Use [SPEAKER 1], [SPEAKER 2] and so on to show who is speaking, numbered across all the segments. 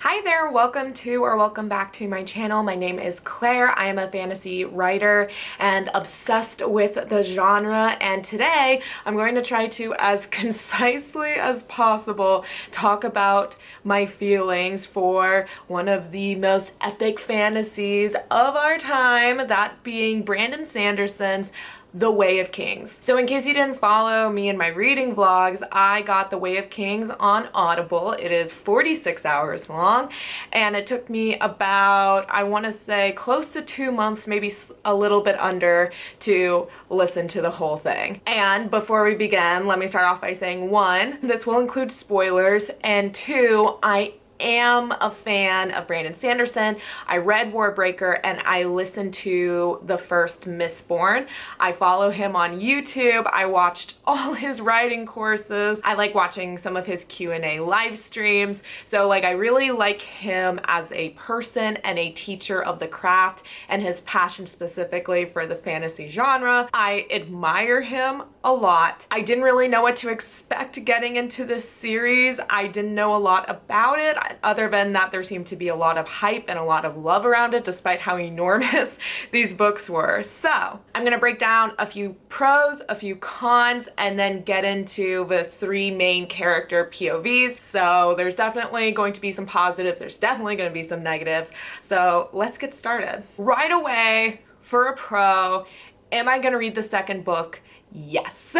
[SPEAKER 1] Hi there, welcome to or welcome back to my channel. My name is Claire. I am a fantasy writer and obsessed with the genre, and today I'm going to try to, as concisely as possible, talk about my feelings for one of the most epic fantasies of our time, that being Brandon Sanderson's The Way of Kings. So in case you didn't follow me in my reading vlogs, I got The Way of Kings on Audible. It is 46 hours long, and it took me about, I want to say, close to 2 months, maybe a little bit under, to listen to the whole thing. And before we begin, let me start off by saying, one, this will include spoilers, and two, I am a fan of Brandon Sanderson. I read Warbreaker and I listened to the first Mistborn. I follow him on YouTube. I watched all his writing courses. I like watching some of his Q&A live streams. So I really like him as a person and a teacher of the craft, and his passion specifically for the fantasy genre. I admire him a lot. I didn't really know what to expect getting into this series. I didn't know a lot about it, other than that there seemed to be a lot of hype and a lot of love around it, despite how enormous these books were. So I'm gonna break down a few pros, a few cons, and then get into the three main character POVs. So there's definitely going to be some positives, there's definitely going to be some negatives. So let's get started. Right away, for a pro, am I gonna read the second book? Yes.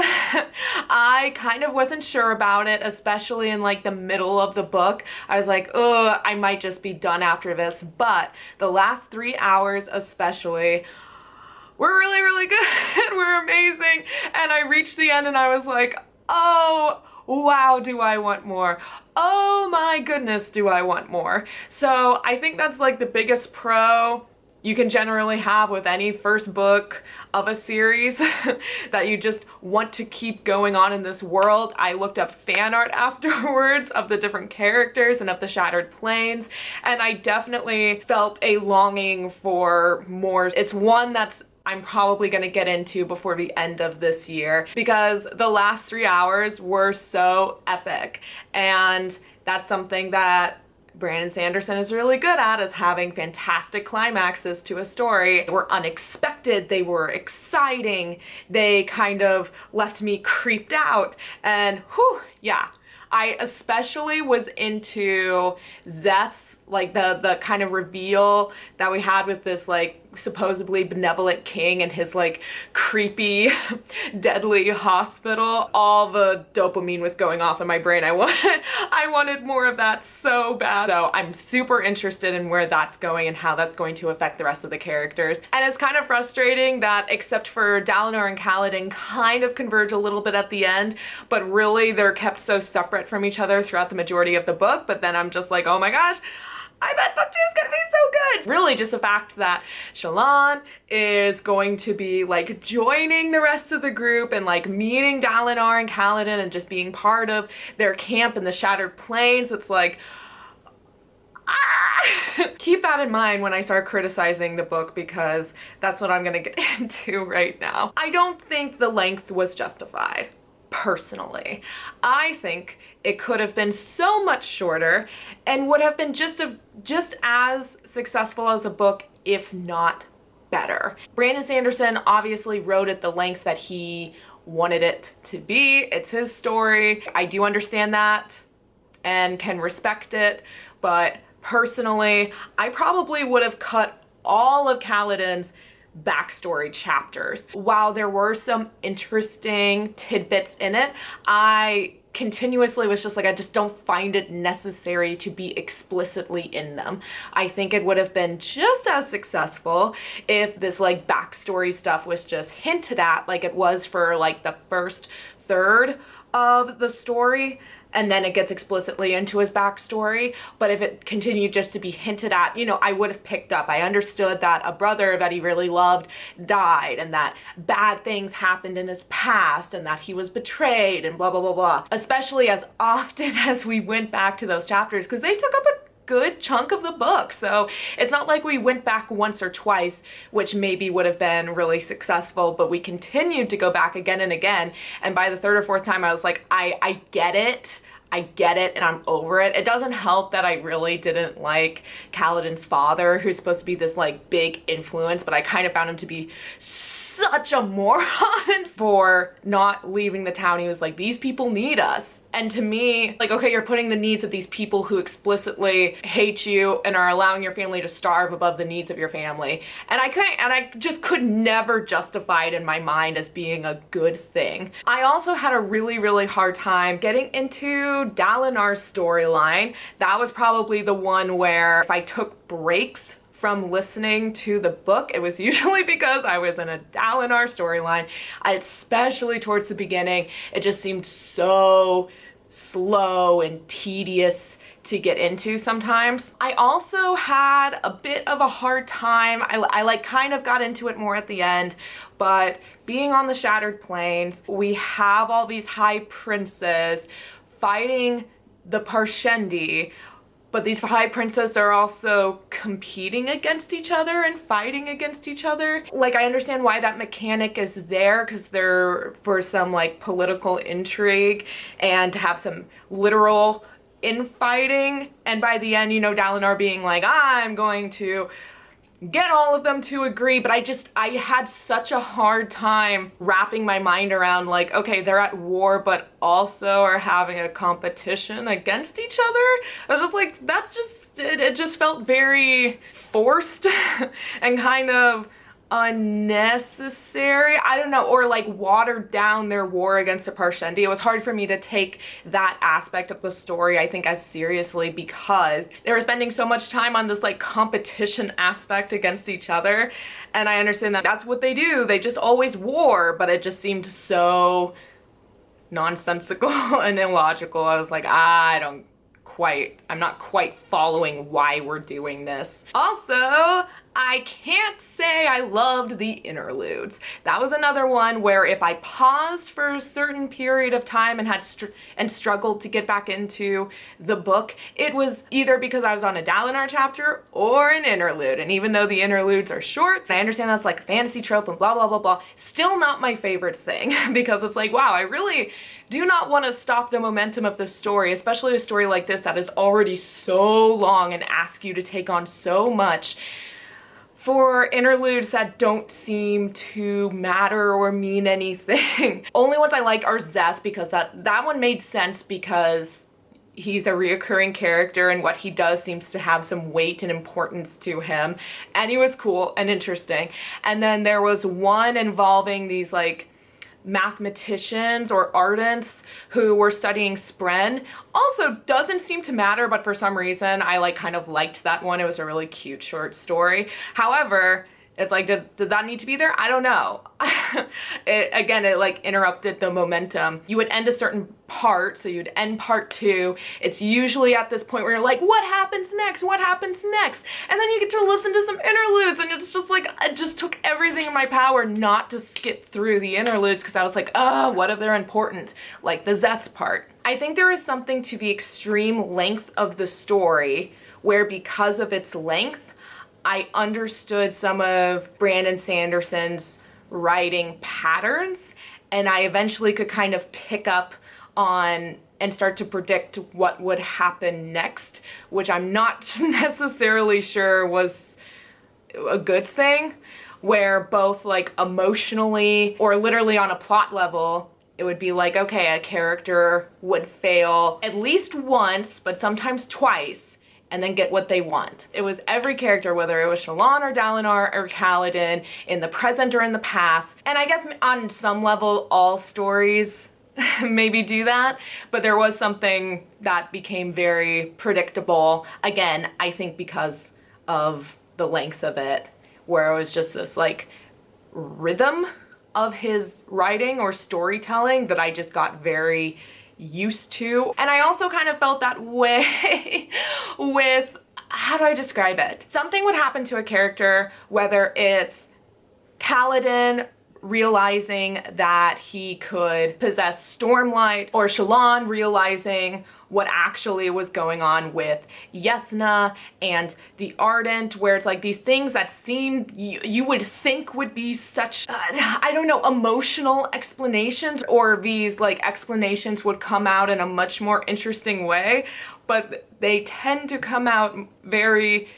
[SPEAKER 1] I kind of wasn't sure about it, especially in the middle of the book. I was like, oh, I might just be done after this, but the last 3 hours especially were really, really good. Were amazing. And I reached the end and I was like, oh, wow, do I want more? Oh my goodness, do I want more? So I think that's the biggest pro you can generally have with any first book of a series, that you just want to keep going on in this world. I looked up fan art afterwards of the different characters and of the Shattered Plains, and I definitely felt a longing for more. It's one that's I'm probably going to get into before the end of this year, because the last 3 hours were so epic, and that's something that Brandon Sanderson is really good at, is having fantastic climaxes to a story. They were unexpected, they were exciting, they kind of left me creeped out, and whew, yeah. I especially was into Zeth's, the kind of reveal that we had with this supposedly benevolent king and his creepy deadly hospital. All the dopamine was going off in my brain. I wanted more of that so bad. So I'm super interested in where that's going and how that's going to affect the rest of the characters. And it's kind of frustrating that, except for Dalinar and Kaladin, kind of converge a little bit at the end, but really they're kept so separate from each other throughout the majority of the book. But then I'm just like, oh my gosh, I bet book 2 is gonna be so good. Really just the fact that Shalon is going to be joining the rest of the group and meeting Dalinar and Kaladin and just being part of their camp in the Shattered Plains. It's keep that in mind when I start criticizing the book, because that's what I'm gonna get into right now. I don't think the length was justified. Personally, I think it could have been so much shorter and would have been just as successful as a book, if not better. Brandon Sanderson obviously wrote it the length that he wanted it to be. It's his story. I do understand that and can respect it, but personally, I probably would have cut all of Kaladin's backstory chapters. While there were some interesting tidbits in it, I continuously was just I just don't find it necessary to be explicitly in them. I think it would have been just as successful if this backstory stuff was just hinted at, like it was for the first third of the story, and then it gets explicitly into his backstory. But if it continued just to be hinted at, I would have picked up. I understood that a brother that he really loved died, and that bad things happened in his past, and that he was betrayed, and blah, blah, blah, blah. Especially as often as we went back to those chapters, because they took up a good chunk of the book. So it's not like we went back once or twice, which maybe would have been really successful, but we continued to go back again and again. And by the third or fourth time, I was like, I get it. I get it and I'm over it. It doesn't help that I really didn't like Kaladin's father, who's supposed to be this like big influence, but I kind of found him to be such a moron for not leaving the town. He was like, these people need us. And to me, like, okay, you're putting the needs of these people who explicitly hate you and are allowing your family to starve above the needs of your family. And I just could never justify it in my mind as being a good thing. I also had a really, really hard time getting into Dalinar's storyline. That was probably the one where if I took breaks from listening to the book, it was usually because I was in a Dalinar storyline. Especially towards the beginning, it just seemed so slow and tedious to get into sometimes. I also had a bit of a hard time. I like kind of got into it more at the end, but being on the Shattered Plains, we have all these high princes fighting the Parshendi, but these high princes are also competing against each other and fighting against each other. Like, I understand why that mechanic is there, because they're for some like political intrigue and to have some literal infighting. And by the end, you know, Dalinar being like, I'm going to get all of them to agree, but I had such a hard time wrapping my mind around like, okay, they're at war, but also are having a competition against each other. I was just like, it just felt very forced and kind of unnecessary. I don't know, or like watered down their war against the Parshendi. It was hard for me to take that aspect of the story, I think, as seriously because they were spending so much time on this like competition aspect against each other. And I understand that that's what they do. They just always war, but it just seemed so nonsensical and illogical. I was like, I'm not quite following why we're doing this. Also, I can't say I loved the interludes. That was another one where if I paused for a certain period of time and had struggled to get back into the book, it was either because I was on a Dalinar chapter or an interlude. And even though the interludes are short, I understand that's like a fantasy trope and blah, blah, blah, blah, still not my favorite thing because it's like, wow, I really do not want to stop the momentum of the story, especially a story like this that is already so long and asks you to take on so much, for interludes that don't seem to matter or mean anything. Only ones I like are Szeth, because that one made sense because he's a reoccurring character and what he does seems to have some weight and importance to him. And he was cool and interesting. And then there was one involving these like mathematicians or ardents who were studying Spren. Also doesn't seem to matter, but for some reason I like kind of liked that one. It was a really cute short story. However, it's like, did that need to be there? I don't know. It like interrupted the momentum. You would end a certain part, so you'd end part 2. It's usually at this point where you're like, what happens next? What happens next? And then you get to listen to some interludes, and it's just like, it just took everything in my power not to skip through the interludes because I was like, oh, what if they're important? Like the Szeth part. I think there is something to the extreme length of the story where because of its length, I understood some of Brandon Sanderson's writing patterns, and I eventually could kind of pick up on and start to predict what would happen next, which I'm not necessarily sure was a good thing, where both like emotionally or literally on a plot level, it would be like, okay, a character would fail at least once, but sometimes twice, and then get what they want. It was every character, whether it was Shalon or Dalinar or Kaladin, in the present or in the past. And I guess on some level, all stories maybe do that, but there was something that became very predictable. Again, I think because of the length of it, where it was just this like rhythm of his writing or storytelling that I just got very used to. And I also kind of felt that way with, how do I describe it? Something would happen to a character, whether it's Kaladin realizing that he could possess Stormlight, or Shalon realizing, what actually was going on with Yesna and the Ardent, where it's like these things that seemed you would think would be such, I don't know, emotional explanations, or these like explanations would come out in a much more interesting way, but they tend to come out very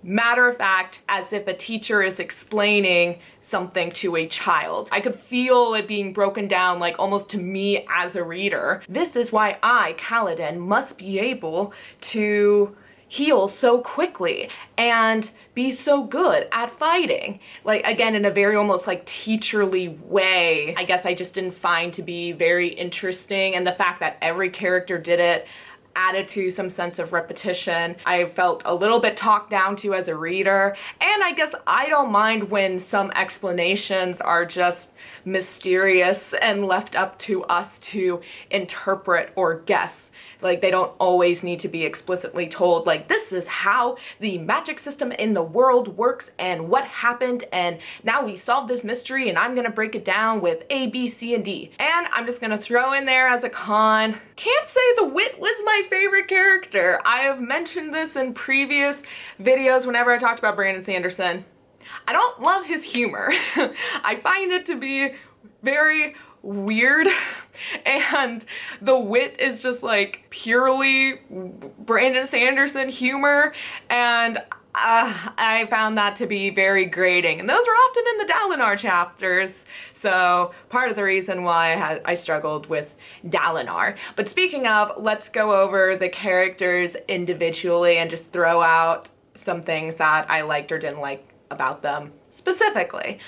[SPEAKER 1] matter of fact, as if a teacher is explaining something to a child. I could feel it being broken down like almost to me as a reader. This is why I, Kaladin, must be able to heal so quickly and be so good at fighting. Like, again, in a very almost like teacherly way. I guess I just didn't find to be very interesting, and the fact that every character did it added to some sense of repetition. I felt a little bit talked down to as a reader, and I guess I don't mind when some explanations are just mysterious and left up to us to interpret or guess. Like, they don't always need to be explicitly told, like, this is how the magic system in the world works and what happened, and now we solved this mystery and I'm gonna break it down with A, B, C, and D. And I'm just gonna throw in there as a con, can't say the wit was my favorite character. I have mentioned this in previous videos whenever I talked about Brandon Sanderson. I don't love his humor. I find it to be very weird, and the wit is just like purely Brandon Sanderson humor, and I found that to be very grating, and those are often in the Dalinar chapters, so part of the reason why I struggled with Dalinar. But speaking of, let's go over the characters individually and just throw out some things that I liked or didn't like about them specifically.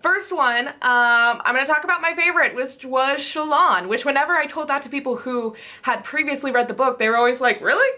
[SPEAKER 1] First one, I'm going to talk about my favorite, which was Shalon, which whenever I told that to people who had previously read the book, they were always like, really?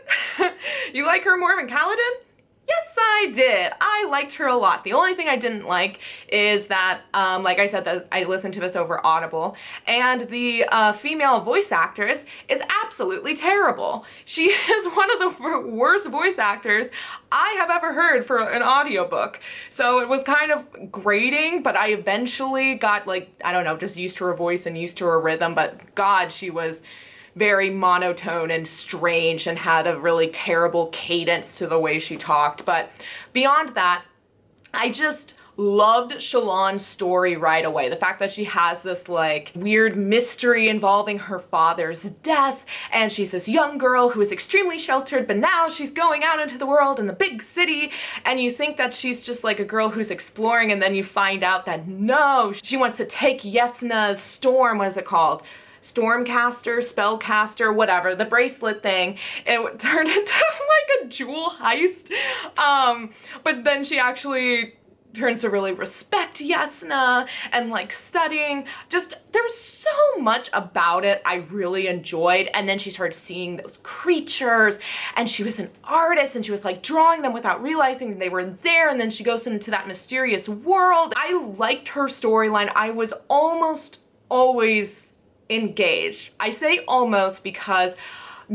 [SPEAKER 1] You like her more than Kaladin? Yes, I did. I liked her a lot. The only thing I didn't like is that, like I said, that I listened to this over Audible, and the female voice actress is absolutely terrible. She is one of the worst voice actors I have ever heard for an audiobook. So it was kind of grating, but I eventually got, like, I don't know, just used to her voice and used to her rhythm, but God, she was very monotone and strange and had a really terrible cadence to the way she talked. But beyond that, I just loved Shalon's story right away. The fact that she has this like weird mystery involving her father's death, and she's this young girl who is extremely sheltered, but now she's going out into the world in the big city, and you think that she's just like a girl who's exploring, and then you find out that no, she wants to take Yesna's storm, what is it called? Stormcaster, spellcaster, whatever, the bracelet thing. It turned into like a jewel heist. But then she actually turns to really respect Yesna and like studying. Just, there was so much about it I really enjoyed. And then she started seeing those creatures, and she was an artist, and she was like drawing them without realizing they were there. And then she goes into that mysterious world. I liked her storyline. I was almost always engaged. I say almost because,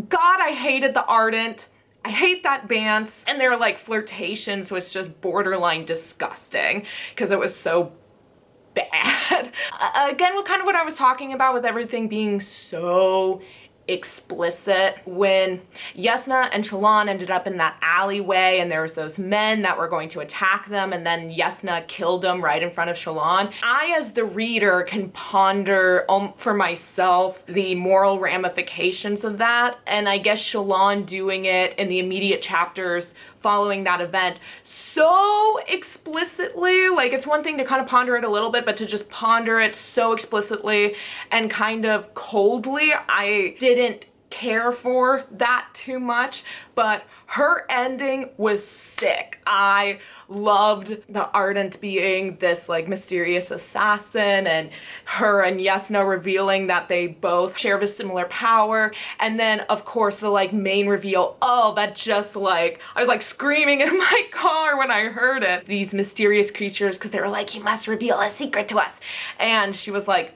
[SPEAKER 1] God, I hated the Ardent. I hate that Bance, and their like flirtations was just borderline disgusting because it was so bad. Again, what I was talking about with everything being so explicit, when Yesna and Shalon ended up in that alleyway and there was those men that were going to attack them, and then Yesna killed them right in front of Shalon. I, as the reader, can ponder for myself the moral ramifications of that, and I guess Shalon doing it in the immediate chapters following that event so explicitly, like, it's one thing to kind of ponder it a little bit, but to just ponder it so explicitly and kind of coldly, I didn't care for that too much. But her ending was sick. I loved the Ardent being this like mysterious assassin, and her and Yesna revealing that they both share a similar power, and then of course the like main reveal. Oh, that just like, I was like screaming in my car when I heard it. These mysterious creatures, because they were like, you must reveal a secret to us, and she was like,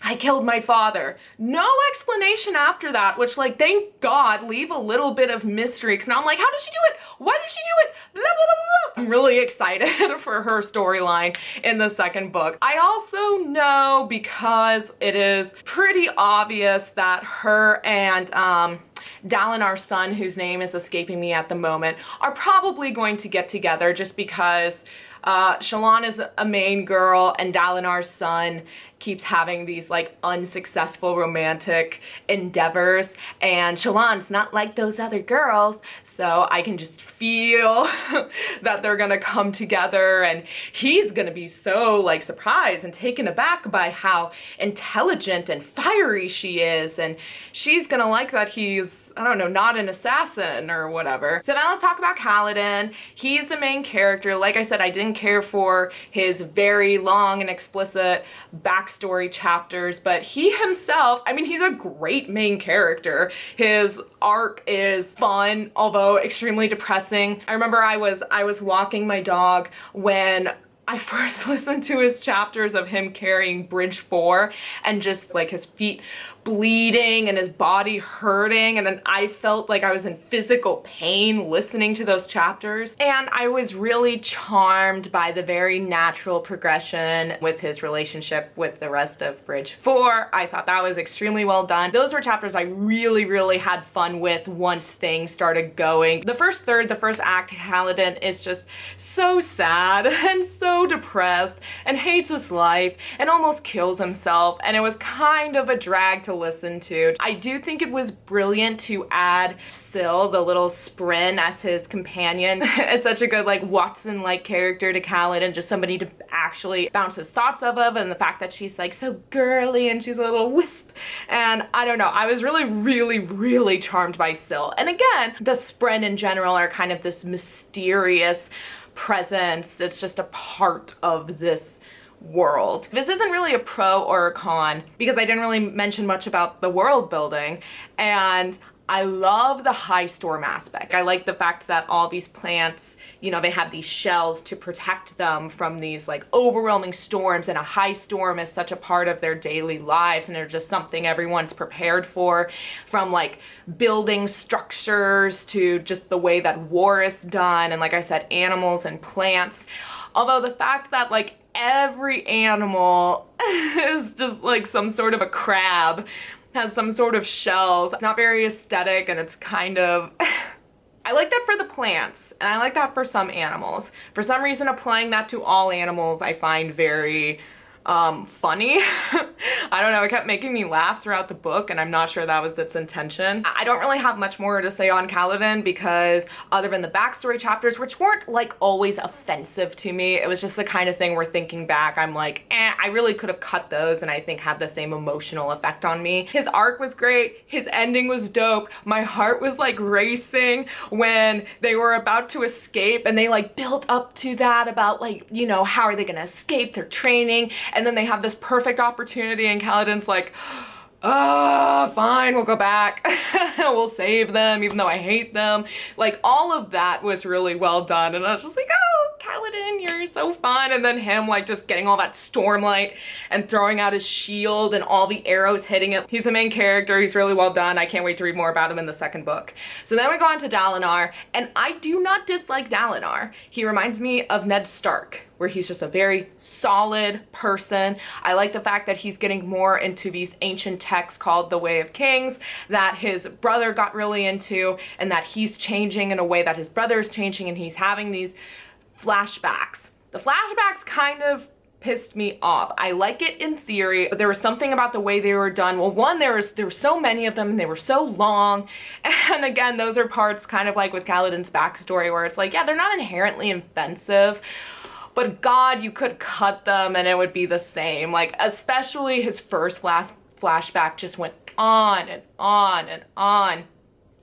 [SPEAKER 1] I killed my father. No explanation after that, which, like, thank God, leave a little bit of mystery, because now I'm like, how did she do it? Why did she do it? Blah, blah, blah, blah. I'm really excited for her storyline in the second book. I also know, because it is pretty obvious that her and Dalinar's son, whose name is escaping me at the moment, are probably going to get together just because Shalon is a main girl and Dalinar's son keeps having these like unsuccessful romantic endeavors, and Shalon's not like those other girls, so I can just feel that they're gonna come together, and he's gonna be so like surprised and taken aback by how intelligent and fiery she is, and she's gonna like that he's, I don't know, not an assassin or whatever. So now let's talk about Kaladin. He's the main character. Like I said, I didn't care for his very long and explicit backstory chapters, but he himself, I mean, he's a great main character. His arc is fun, although extremely depressing. I remember I was walking my dog when I first listened to his chapters of him carrying Bridge 4 and just like his feet bleeding and his body hurting, and then I felt like I was in physical pain listening to those chapters, and I was really charmed by the very natural progression with his relationship with the rest of Bridge 4. I thought that was extremely well done. Those were chapters I really had fun with once things started going. The first third, the first act, Kaladin is just so sad and so depressed and hates his life and almost kills himself, and it was kind of a drag to listen to. I do think it was brilliant to add Syl, the little Sprin, as his companion. It's such a good like Watson-like character to Kaladin, just somebody to actually bounce his thoughts off of, and the fact that she's like so girly and she's a little wisp, and I don't know, I was really charmed by Syl. And again, the Sprin in general are kind of this mysterious presence. It's just a part of this world. This isn't really a pro or a con because I didn't really mention much about the world building, and I love the high storm aspect. I like the fact that all these plants, you know, they have these shells to protect them from these like overwhelming storms, and a high storm is such a part of their daily lives, and they're just something everyone's prepared for, from like building structures to just the way that war is done, and like I said, animals and plants. Although the fact that like every animal is just like some sort of a crab, has some sort of shells, it's not very aesthetic, and it's kind of I like that for the plants, and I like that for some animals. For some reason, applying that to all animals I find very funny. I don't know, it kept making me laugh throughout the book, and I'm not sure that was its intention. I don't really have much more to say on Kaladin because other than the backstory chapters, which weren't like always offensive to me, it was just the kind of thing where thinking back, I'm like, I really could have cut those and I think had the same emotional effect on me. His arc was great, his ending was dope, my heart was like racing when they were about to escape, and they like built up to that about like, you know, how are they gonna escape, their training, and then they have this perfect opportunity and Kaladin's like, fine, we'll go back. We'll save them even though I hate them. Like all of that was really well done, and I was just like, oh, Kaladin, you're so fun. And then him like just getting all that stormlight and throwing out his shield and all the arrows hitting it. He's the main character, he's really well done. I can't wait to read more about him in the second book. So then we go on to Dalinar, and I do not dislike Dalinar. He reminds me of Ned Stark, where he's just a very solid person. I like the fact that he's getting more into these ancient texts called the Way of Kings that his brother got really into, and that he's changing in a way that his brother is changing, and he's having these flashbacks. The flashbacks kind of pissed me off. I like it in theory, but there was something about the way they were done. Well, one, there were so many of them and they were so long. And again, those are parts kind of like with Kaladin's backstory where it's like, yeah, they're not inherently offensive, but God, you could cut them and it would be the same. Like, especially his first flashback just went on and on and on.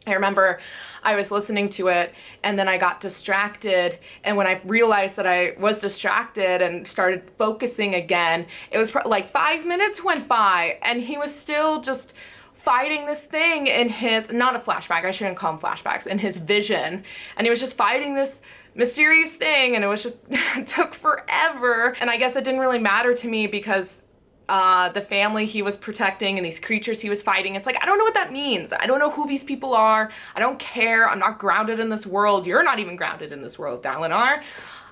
[SPEAKER 1] I remember I was listening to it and then I got distracted, and when I realized that I was distracted and started focusing again, it was like 5 minutes went by and he was still just fighting this thing in his, not a flashback, I shouldn't call them flashbacks, in his vision, and he was just fighting this mysterious thing, and it was just it took forever. And I guess it didn't really matter to me because the family he was protecting and these creatures he was fighting, it's like, I don't know what that means. I don't know who these people are. I don't care. I'm not grounded in this world. You're not even grounded in this world, Dalinar.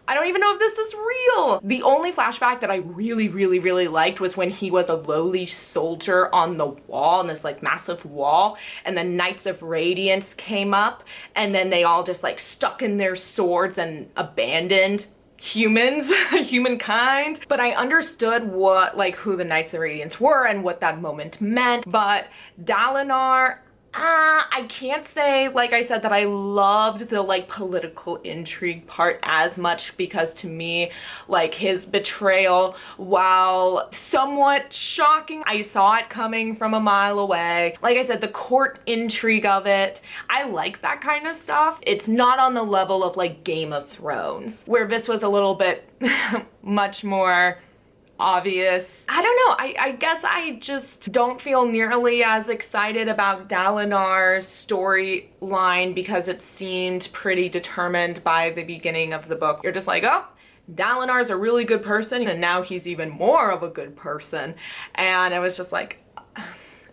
[SPEAKER 1] I don't even know if this is real. The only flashback that I really liked was when he was a lowly soldier on the wall, on this like massive wall, and the Knights of Radiance came up, and then they all just like stuck in their swords and abandoned humans, humankind. But I understood what, like, who the Knights of Radiance were and what that moment meant. But Dalinar, I can't say, like I said, that I loved the like political intrigue part as much, because to me, like, his betrayal, while somewhat shocking, I saw it coming from a mile away. Like I said, the court intrigue of it, I like that kind of stuff. It's not on the level of like Game of Thrones, where this was a little bit much more obvious. I don't know, I guess I just don't feel nearly as excited about Dalinar's storyline because it seemed pretty determined by the beginning of the book. You're just like, oh, Dalinar's a really good person, and now he's even more of a good person. And it was just like,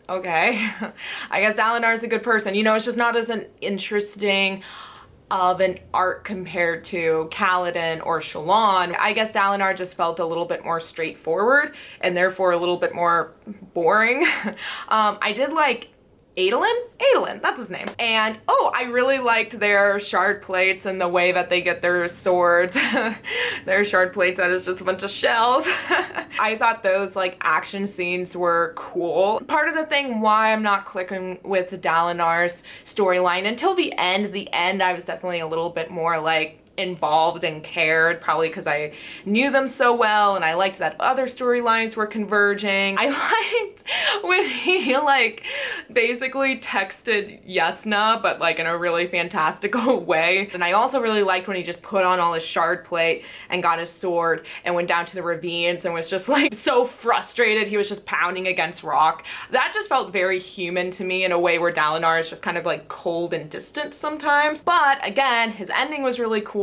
[SPEAKER 1] okay, I guess Dalinar's a good person. You know, it's just not as an interesting of an arc compared to Kaladin or Shalon. I guess Dalinar just felt a little bit more straightforward and therefore a little bit more boring. I did like Adolin, that's his name. And oh, I really liked their shard plates and the way that they get their swords. Their shard plates, that is just a bunch of shells. I thought those like action scenes were cool. Part of the thing why I'm not clicking with Dalinar's storyline until the end, I was definitely a little bit more like involved and cared, probably because I knew them so well and I liked that other storylines were converging. I liked when he like basically texted Yesna, but like in a really fantastical way. And I also really liked when he just put on all his shard plate and got his sword and went down to the ravines and was just like so frustrated he was just pounding against rock. That just felt very human to me in a way where Dalinar is just kind of like cold and distant sometimes. But again, his ending was really cool.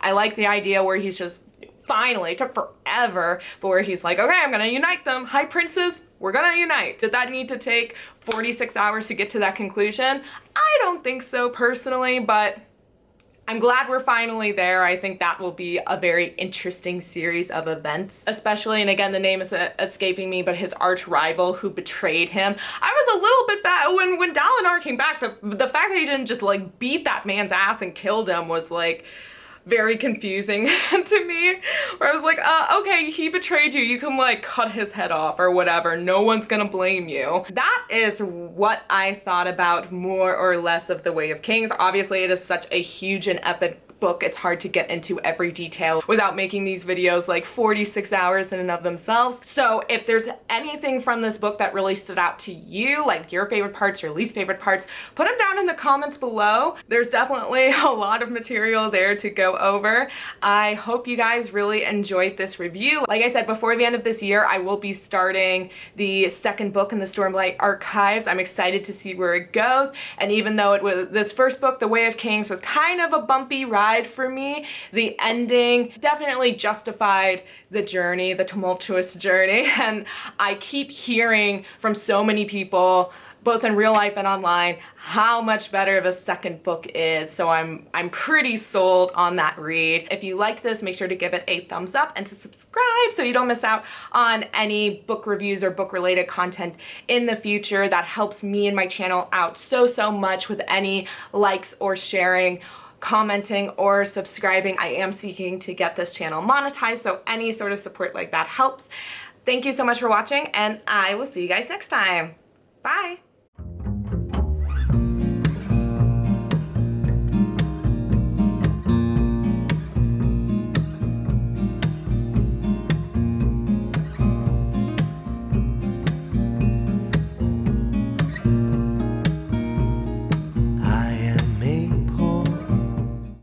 [SPEAKER 1] I like the idea where he's just finally, it took forever, but where he's like, okay, I'm gonna unite them. Hi, princes, we're gonna unite. Did that need to take 46 hours to get to that conclusion? I don't think so personally, but I'm glad we're finally there. I think that will be a very interesting series of events, especially, and again, the name is escaping me, but his arch rival who betrayed him. I was a little bit bad when Dalinar came back. The fact that he didn't just like beat that man's ass and killed him was like very confusing to me, where I was like, okay, he betrayed you, you can like cut his head off or whatever, no one's gonna blame you. That is what I thought about more or less of The Way of Kings. Obviously it is such a huge and epic book, it's hard to get into every detail without making these videos like 46 hours in and of themselves. So if there's anything from this book that really stood out to you, like your favorite parts, your least favorite parts, put them down in the comments below. There's definitely a lot of material there to go over. I hope you guys really enjoyed this review. Like I said, before the end of this year, I will be starting the second book in the Stormlight Archives. I'm excited to see where it goes. And even though it was, this first book, The Way of Kings, was kind of a bumpy ride for me, the ending definitely justified the journey, the tumultuous journey. And I keep hearing from so many people, both in real life and online, how much better the second book is. So I'm pretty sold on that read. If you liked this, make sure to give it a thumbs up and to subscribe so you don't miss out on any book reviews or book related content in the future. That helps me and my channel out so much with any likes or sharing, commenting, or subscribing. I am seeking to get this channel monetized, so any sort of support like that helps. Thank you so much for watching, and I will see you guys next time. Bye!